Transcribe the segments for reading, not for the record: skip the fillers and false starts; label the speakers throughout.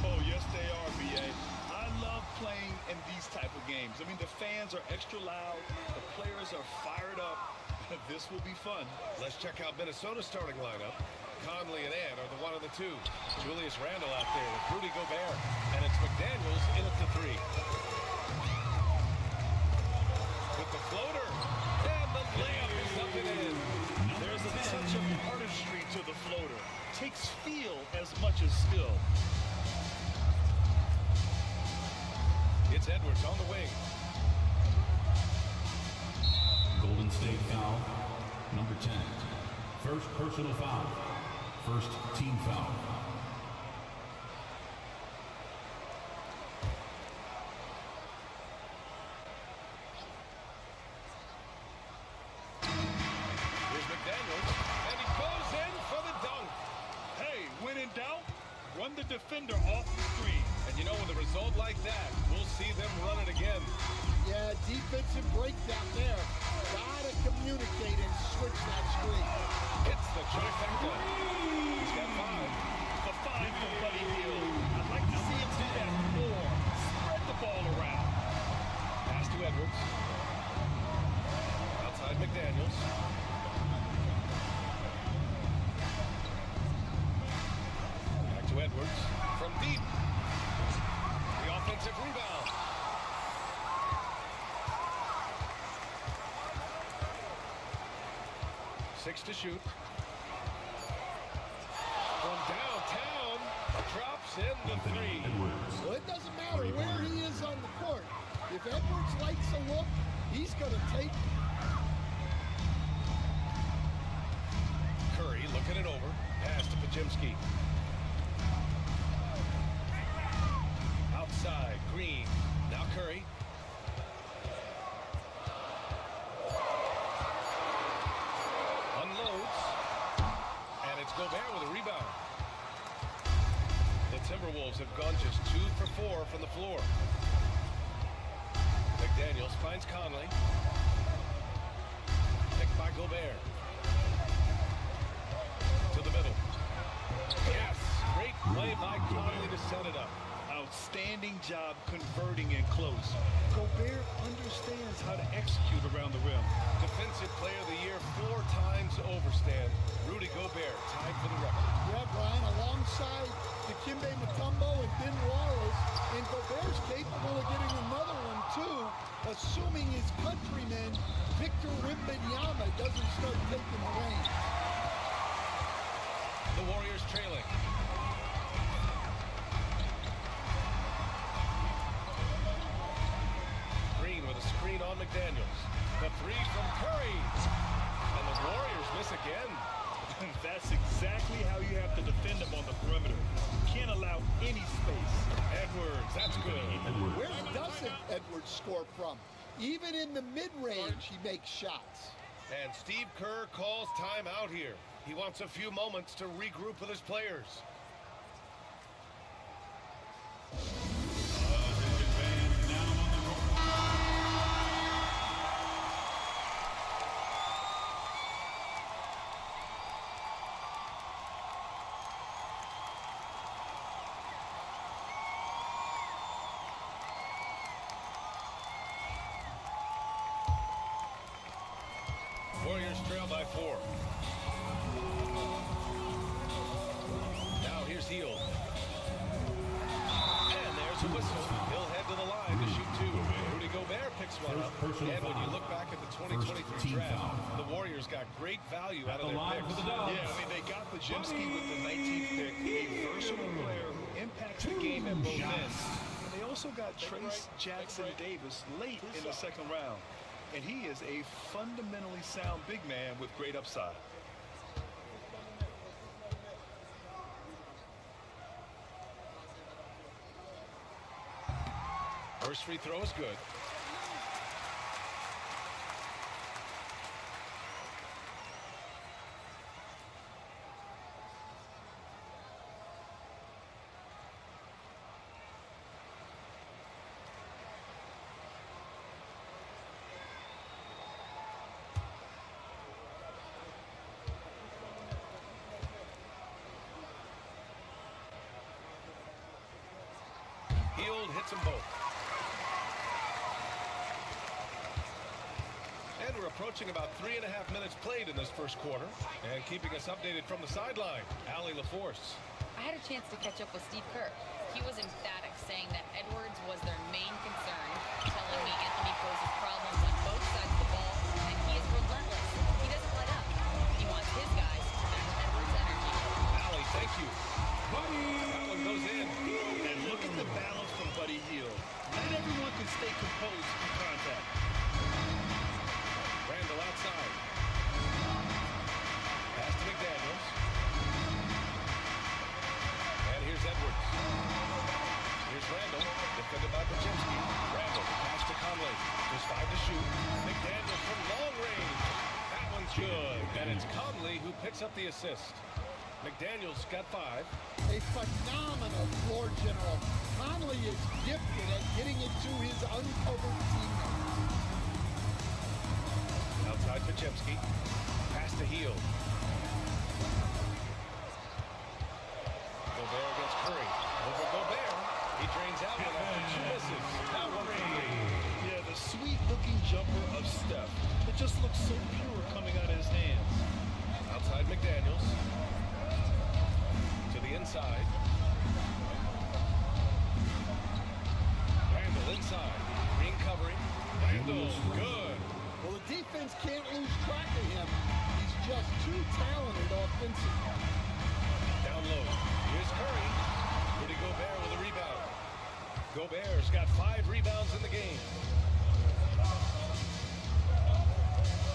Speaker 1: Oh, yes, they are, B.A. I love playing in these type of games. I mean, the fans are extra loud. The players are fired up. This will be fun.
Speaker 2: Let's check out Minnesota's starting lineup. Conley and Ant are the 1 and the 2. Julius Randle out there with Rudy Gobert. And it's McDaniels in at the 3. With the floater. And the layup is up and in.
Speaker 1: There's a touch of artistry to the floater. Takes feel as much as skill.
Speaker 2: It's Edwards on the wing.
Speaker 3: Golden State foul, number 10. First personal foul. First team foul.
Speaker 2: Here's McDaniels, and he goes in for the dunk.
Speaker 1: Hey, when in doubt, run the defender off the screen.
Speaker 2: And you know, with a result like that, we'll see them run it again.
Speaker 4: Yeah, defensive breakdown there. Gotta communicate and switch that screen.
Speaker 2: It's the trifecta. He's got 5.
Speaker 1: The 5 for Buddy Hield. I'd like to see him do that more. Spread the ball around.
Speaker 2: Pass to Edwards. Outside McDaniels. Back to Edwards. From deep. The offensive rebound. 6 to shoot. From downtown, drops in the 3.
Speaker 4: Well, it doesn't matter where he is on the court. If Edwards likes a look, he's going to take it.
Speaker 2: Curry looking it over. Pass to Pajemski. Outside, Green. Now Curry. Unloads. And it's Gobert with a rebound. The Timberwolves have gone just 2 for 4 from the floor. McDaniels finds Conley. Picked by Gobert. To the middle. Yes! Great play by Conley to set it up.
Speaker 1: Outstanding job converting in close. Gobert understands how to execute around the rim.
Speaker 2: Defensive Player of the Year 4 times over, Stan. Rudy Gobert tied for the record.
Speaker 4: Yeah, Brian, alongside Dikembe Mutombo and Ben Wallace, and Gobert's capable of getting another one too, assuming his countryman Victor Wembanyama doesn't start taking the reins.
Speaker 2: The Warriors trailing. Green with a screen on McDaniels. The 3 from Curry. And the Warriors miss again.
Speaker 1: That's exactly how you have to defend them on the perimeter. Can't allow any space.
Speaker 2: Edwards, that's good.
Speaker 4: Where doesn't Edwards score from? Even in the mid-range, he makes shots.
Speaker 2: And Steve Kerr calls time out here. He wants a few moments to regroup with his players. Warriors trail by 4. Now here's Hield. And there's a whistle. He'll head to the line to shoot 2. Rudy Gobert picks one up. And when you look back at the 2023 draft, the Warriors got great value out of their picks.
Speaker 1: Yeah, I mean, they got Pajemski with the 19th pick, a versatile player who impacts the game at both ends. And they also got Trace Jackson Davis late in the 2nd round. And he is a fundamentally sound big man with great upside.
Speaker 2: First free throw is good. hits them both. And we're approaching about 3.5 minutes played in this first quarter. And keeping us updated from the sideline, Allie LaForce.
Speaker 5: I had a chance to catch up with Steve Kerr. He was emphatic, saying that Edwards was their main concern, telling me Anthony poses problems on both sides of the ball, and he is relentless. He doesn't let up. He wants his guys to match Edwards' energy.
Speaker 2: Allie, thank you. That one goes in.
Speaker 1: And look at the balance from Buddy Hield. Not everyone can stay composed through contact.
Speaker 2: Randall outside. Pass to McDaniels. And here's Edwards. Here's Randall. Defended by Pajemski. Randall. Pass to Conley. Just 5 to shoot. McDaniels from long range. That one's good. And it's Conley who picks up the assist. McDaniels got 5.
Speaker 4: A phenomenal floor general. Conley is gifted at getting it to his uncovered teammates.
Speaker 2: Outside Pajemski. Pass to Hield. Gobert against Curry. Over Gobert. He drains out and after 2 misses. Now 1 for 3.
Speaker 1: Yeah, the sweet-looking jumper of Steph. It just looks so pure coming out of his hands.
Speaker 2: Outside McDaniels. To the inside. Randall inside. Green covering. Randall, good.
Speaker 4: Well, the defense can't lose track of him. He's just too talented offensively.
Speaker 2: Down low. Here's Curry. Rudy Gobert with a rebound. Gobert's got 5 rebounds in the game.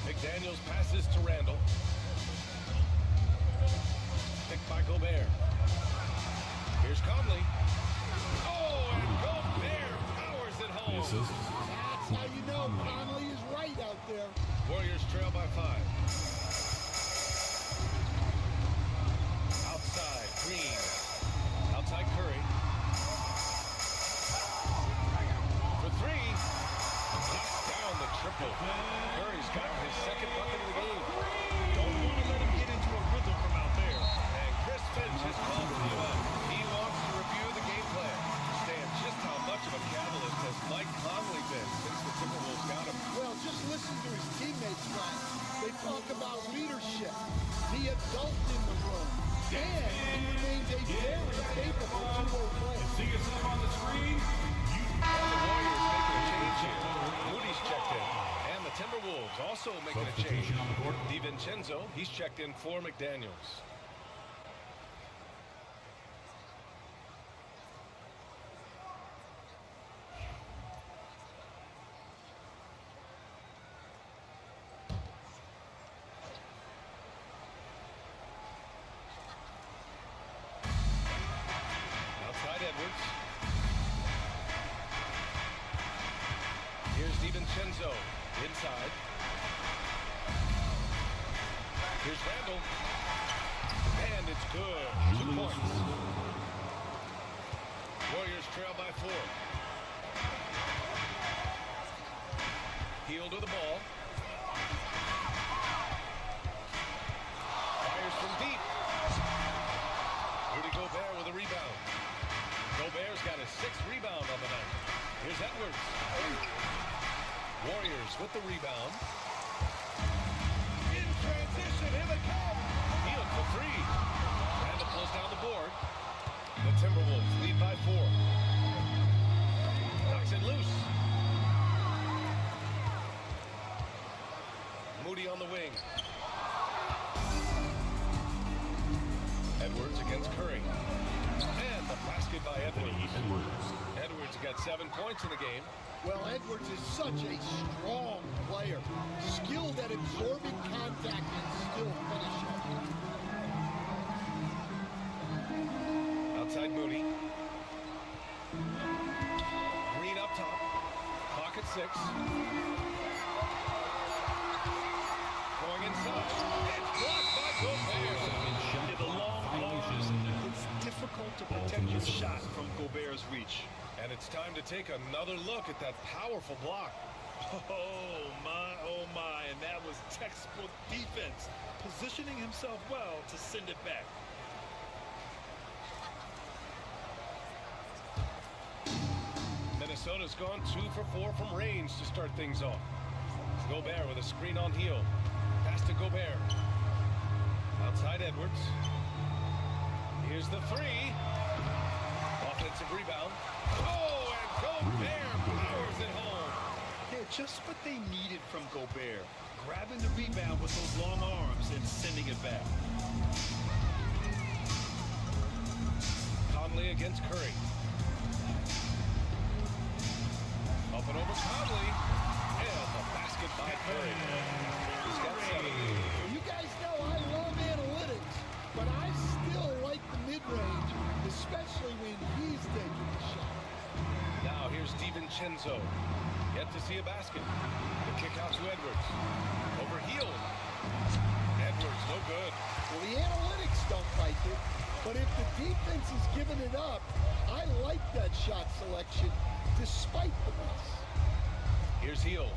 Speaker 2: McDaniels passes to Randall. Picked by Gobert. Here's Conley. Oh, and Gobert powers it home.
Speaker 4: That's how you know Conley is right out there.
Speaker 2: Warriors trail by 5. Outside, Green. Outside, Curry. For 3. Knocks down the triple. Curry's got his 2nd bucket of the game.
Speaker 1: Don't want to let him get into a rhythm from out there.
Speaker 2: And Chris Finch has called for the run. He wants to review the game plan. Understand just how much of a catalyst has Mike Conley been since the Timberwolves got him.
Speaker 4: Well, just listen to his teammates, Frank. They talk about leadership, the adult in the room, and he remains a very capable two-way player.
Speaker 3: See us up on the screen.
Speaker 2: And the Warriors making a change here. Moody's checked in. And the Timberwolves also making a change.
Speaker 3: Substitution on the court.
Speaker 2: DiVincenzo, he's checked in for McDaniels. Edwards. Here's DiVincenzo inside. Here's Randall. And it's good. 2 points. Warriors trail by 4. Hield to the ball. Fires from deep. Rudy Gobert with a rebound. Gobert's got his 6th rebound on the night. Here's Edwards. Warriors with the rebound. In transition, here they come. Hield for 3. Randall pulls down the board. The Timberwolves lead by 4. Knocks it loose. Moody on the wing. Edwards against Curry. And the basket by Edwards. Edwards got 7 points in the game.
Speaker 4: Well, Edwards is such a strong player, skilled at absorbing contact and still finishing.
Speaker 2: Outside Moody. Green up top. Clock at 6. Going inside. It's blocked by Gobert.
Speaker 1: Yeah, the long arms. It's difficult to protect your shot from Gobert's reach.
Speaker 2: And it's time to take another look at that powerful block.
Speaker 1: Oh my, and that was textbook defense, positioning himself well to send it back.
Speaker 2: Minnesota's gone 2 for 4 from range to start things off. Gobert with a screen on heel. Pass to Gobert. Outside Edwards. Here's the three. Offensive rebound. Oh, and Gobert powers it home.
Speaker 1: Yeah, just what they needed from Gobert. Grabbing the rebound with those long arms and sending it back.
Speaker 2: Conley against Curry. Up and over Conley. And the basket by Curry. He's got 7.
Speaker 4: You guys know I love analytics, but I still like the mid-range, especially when he's taking the shot.
Speaker 2: Now here's DiVincenzo. Yet to see a basket. The kick out to Edwards. Overhealed. Edwards, no good.
Speaker 4: Well, the analytics don't like it, but if the defense is giving it up, I like that shot selection despite the miss.
Speaker 2: Here's Heel.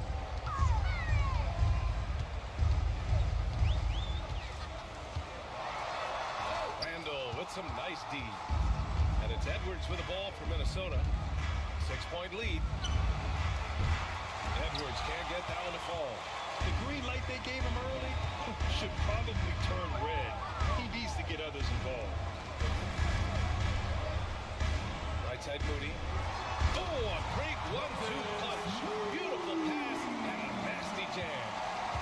Speaker 2: Randall with some nice D. And it's Edwards with the ball for Minnesota. 6-point lead. Edwards can't get that one to fall.
Speaker 1: The green light they gave him early should probably turn red. He needs to get others involved.
Speaker 2: Right side Moody. Oh, a great 1-2 punch. Beautiful pass and a nasty jam.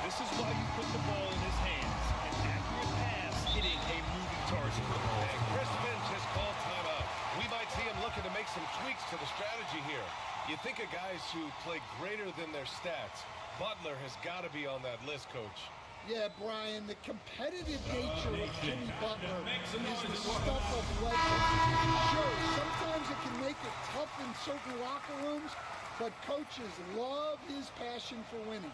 Speaker 1: This is why you put the ball in his hands. An accurate pass hitting a moving target.
Speaker 2: And Chris Finch has called timeout. We might see him looking to make some tweaks to the strategy here. You think of guys who play greater than their stats. Butler has got to be on that list, Coach.
Speaker 4: Yeah, Brian, the competitive nature of Jimmy Butler is the stuff of legends. Sure, sometimes it can make it tough in certain locker rooms, but coaches love his passion for winning.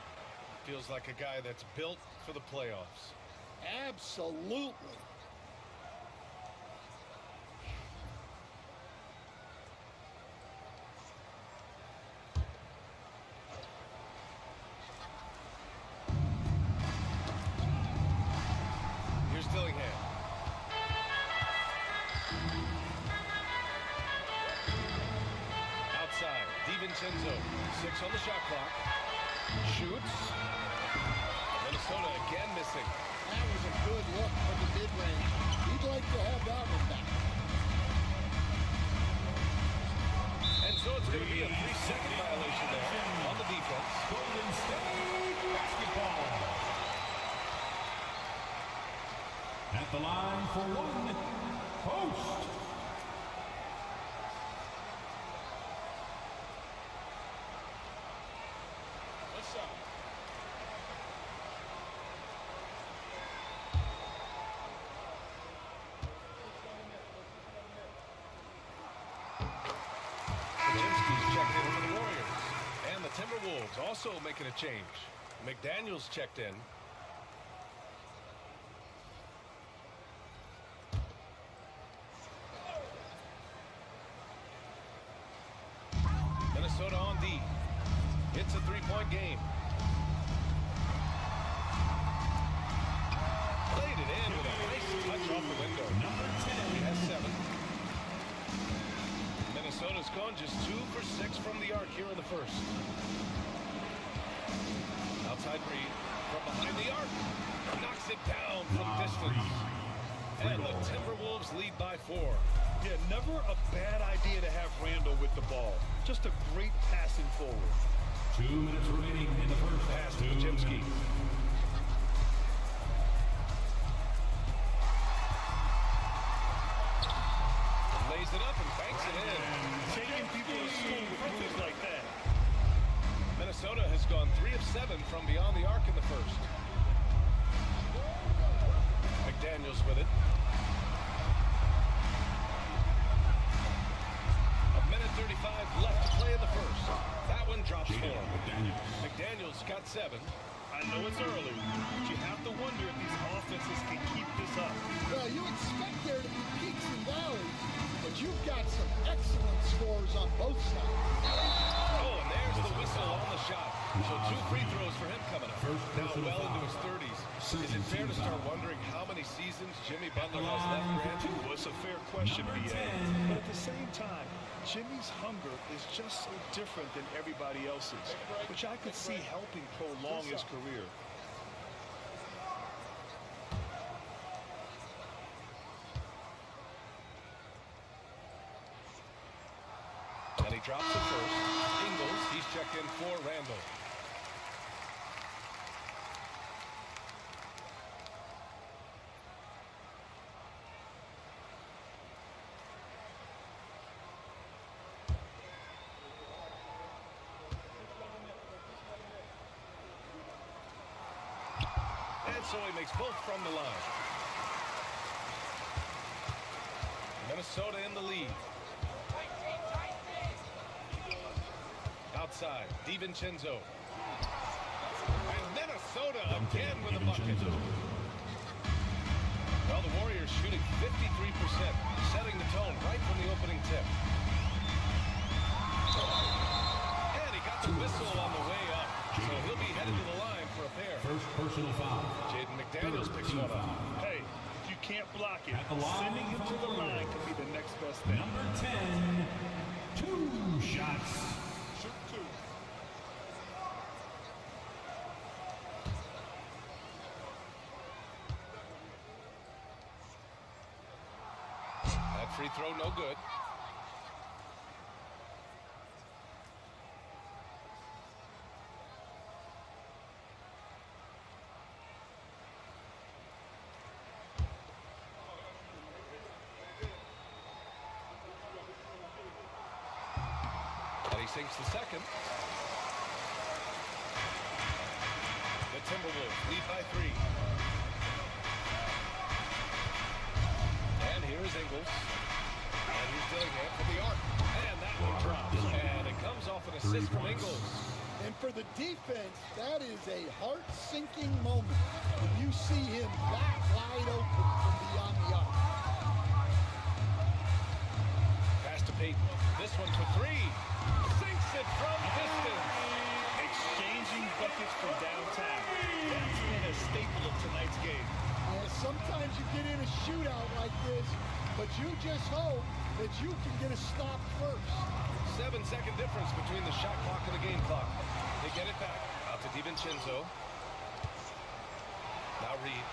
Speaker 2: Feels like a guy that's built for the playoffs.
Speaker 4: Absolutely.
Speaker 2: Here's Dillingham. Outside, DiVincenzo. 6 on the shot clock. Shoots. Minnesota again missing.
Speaker 4: That was a good look from the mid-range. He'd like to have that one back.
Speaker 2: And so it's going to be a 3-second violation there on the defense.
Speaker 3: Golden State basketball. At the line for one, Post.
Speaker 2: What's up? Jimsky's checked in for the Warriors. And the Timberwolves also making a change. McDaniels checked in. Minnesota on D. It's a 3-point game. Played it in with a nice touch off the window.
Speaker 3: Number 10.
Speaker 2: He has 7. Minnesota's gone just 2 for 6 from the arc here in the first. Outside Reed from behind the arc. Knocks it down from distance. And the Timberwolves lead by 4.
Speaker 1: Yeah, never a bad idea to have Randall with the ball. Just a great passing forward.
Speaker 3: 2 minutes remaining in the first half.
Speaker 2: Pass to Jimsky. Lays it up and banks it in.
Speaker 1: Taking people to school with moves like that.
Speaker 2: Minnesota has gone 3 of 7 from beyond the arc in the first. McDaniels with it. A minute 35 left to play in the first. That one drops 4. McDaniels got 7.
Speaker 1: I know it's early, but you have to wonder if these offenses can keep this up.
Speaker 4: Well, you expect there to be peaks and valleys, but you've got some excellent scores on both sides.
Speaker 2: Oh, and there's the whistle on the shot. So 2 free throws for him coming up. Now well into his 30s. Is it fair to start wondering how many seasons Jimmy Butler has left, Grant?
Speaker 1: Well, it's a fair question, B.A. But at the same time, Jimmy's hunger is just so different than everybody else's, which I could see helping prolong his career.
Speaker 2: And he drops it first. Ingles, he's checked in for Randall. And so he makes both from the line. Minnesota in the lead. Outside, DiVincenzo. And Minnesota again with a bucket. Well, the Warriors shooting 53%, setting the tone right from the opening tip. And he got the whistle on the way up, so he'll be headed to the line for a pair.
Speaker 3: First personal foul.
Speaker 2: Jaden McDaniels picks one up.
Speaker 1: Hey, if you can't block it,
Speaker 3: At the line
Speaker 1: sending him to the line could be the next best thing.
Speaker 3: Number 10, 2 shots.
Speaker 1: Shoot two.
Speaker 2: That free throw no good. And he sinks the second. The Timberwolves lead by 3. And here's Ingles. And here's Dillingham for the arc. And that one drops. And it comes off an assist from Ingles.
Speaker 4: And for the defense, that is a heart-sinking moment when you see him that wide open from beyond the arc.
Speaker 2: Pass to Peyton. This one for 3. Sinks it from distance.
Speaker 1: Exchanging buckets from downtown. That's been a staple of tonight's game.
Speaker 4: Yeah, sometimes you get in a shootout like this, but you just hope that you can get a stop first.
Speaker 2: 7-second difference between the shot clock and the game clock. They get it back. Out to DiVincenzo. Now Reed.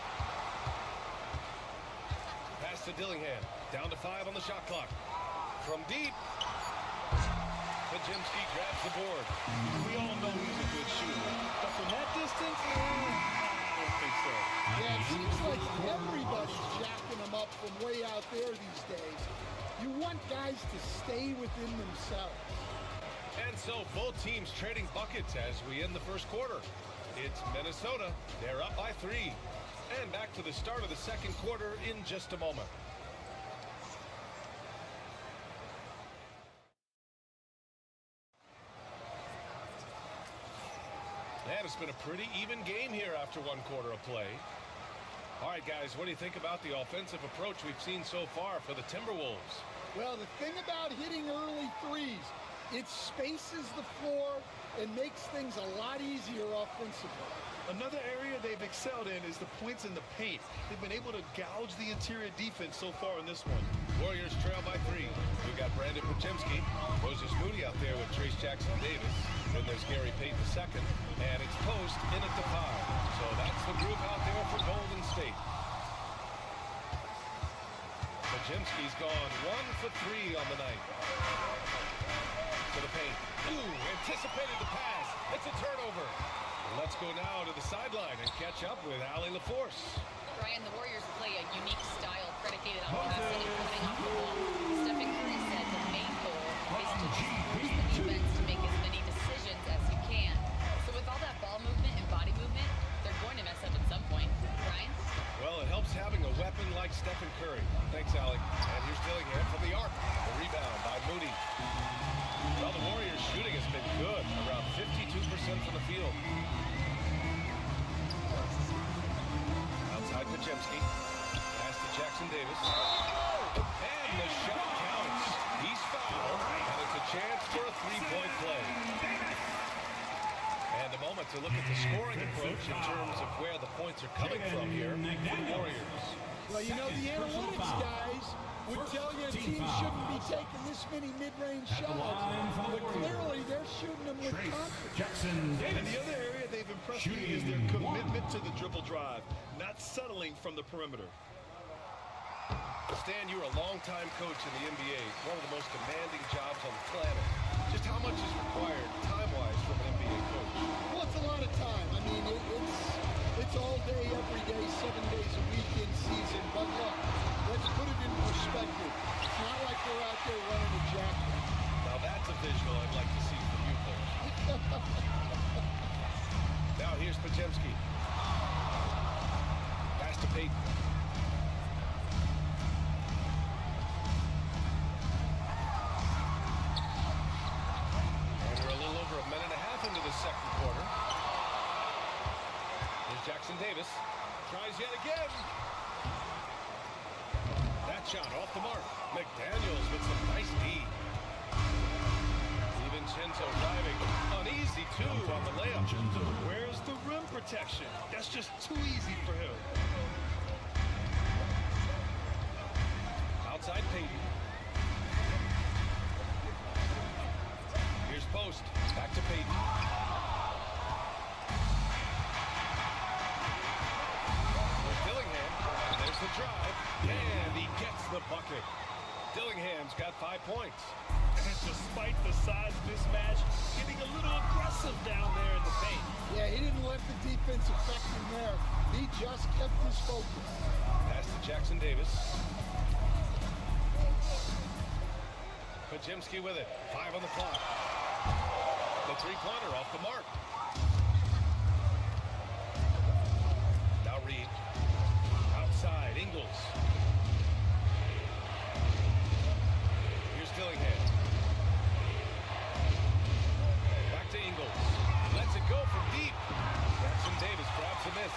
Speaker 2: Pass to Dillingham. Down to 5 on the shot clock. From deep. Pajemski grabs the board.
Speaker 1: We all know he's a good shooter, but from that distance, I don't think so.
Speaker 4: Yeah, it seems like everybody's jacking them up from way out there these days. You want guys to stay within themselves.
Speaker 2: And so both teams trading buckets as we end the first quarter. It's Minnesota. They're up by 3. And back to the start of the second quarter in just a moment. And it's been a pretty even game here after 1 quarter of play. All right, guys, what do you think about the offensive approach we've seen so far for the Timberwolves?
Speaker 4: Well, the thing about hitting early threes, it spaces the floor and makes things a lot easier offensively.
Speaker 1: Another area they've excelled in is the points in the paint. They've been able to gouge the interior defense so far in this one.
Speaker 2: Warriors trail by 3. We've got Brandon Pajemski, Moses Moody out there with Trace Jackson-Davis. Then there's Gary Payton II, and it's Post in at the 5. So that's the group out there for Golden State. Pajemski's gone 1 for 3 on the night. To the paint. Ooh, anticipated the pass. It's a turnover. Let's go now to the sideline and catch up with Allie LaForce.
Speaker 5: Brian, the Warriors play a unique style predicated on passing and coming off the ball. Stephen Curry said the main goal is to just force the defense to make as many decisions as you can. So with all that ball movement and body movement, they're going to mess up at some point. Brian?
Speaker 2: Well, it helps having a weapon like Stephen Curry. Thanks, Allie. And here's Dillingham from the arc. The rebound by Moody. Well, the Warriors' shooting has been good, around 52% from the field. Outside Pajemski. Pass to Jackson-Davis. And the shot counts. He's fouled, and it's a chance for a 3-point play. And a moment to look at the scoring approach in terms of where the points are coming from here for the Warriors.
Speaker 4: Well, you know, the analytics guys, would
Speaker 3: First
Speaker 4: tell you a
Speaker 3: team
Speaker 4: team
Speaker 3: foul.
Speaker 4: shouldn't be taking this many mid-range
Speaker 3: At the
Speaker 4: shots,
Speaker 3: line for the
Speaker 4: but
Speaker 3: Warriors.
Speaker 4: clearly they're shooting them with
Speaker 3: Trace
Speaker 4: confidence.
Speaker 3: Jackson
Speaker 1: And
Speaker 3: Davis.
Speaker 1: the other area they've impressed me is their
Speaker 3: Shooting
Speaker 1: commitment
Speaker 3: one.
Speaker 1: to the dribble drive, not settling from the perimeter.
Speaker 2: Stan, you're a longtime coach in the NBA, one of the most demanding jobs on the planet. Just how much is required time-wise from an NBA coach?
Speaker 4: Well, it's a lot of time. I mean, it's all day, every day, 7 days a week in season. But look, let's put it in perspective. It's not like they're out there running a jacket.
Speaker 2: Now that's a visual I'd like to see from you, coach. Now here's Pajemski. Pass to Peyton. And we're a little over a minute and a half into the second quarter. Here's Jackson Davis. Tries yet again. That shot off the mark. McDaniels with some nice D. DiVincenzo driving. Uneasy, too, on the layup.
Speaker 3: Vincenzo.
Speaker 1: Where's the rim protection? That's just too easy for him.
Speaker 2: Outside Peyton. Here's Post. Back to Peyton. There's Dillingham. There's the drive. And he gets the bucket. Dillingham's got 5 points.
Speaker 1: And despite the size mismatch, getting a little aggressive down there in the paint.
Speaker 4: Yeah, he didn't let the defense affect him there. He just kept his focus.
Speaker 2: Pass to Jackson Davis. Pajemski with it. 5 on the clock. The three-pointer off the mark. Now Reed. Outside, Ingles. Here's Dillingham. Back to Ingles. Lets it go from deep. Jackson Davis grabs a miss.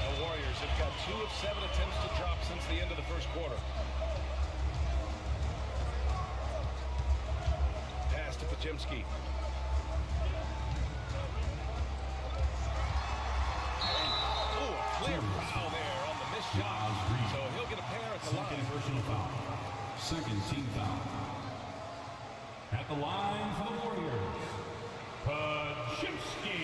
Speaker 2: The Warriors have got 2 of 7 attempts to drop since the end of the first quarter. Pass to Pajemski. Oh, a clear foul there on the missed shot. So he'll get a pair at the
Speaker 3: Second
Speaker 2: line.
Speaker 3: personal foul. Second team foul. At the line for the Warriors, Pajemski.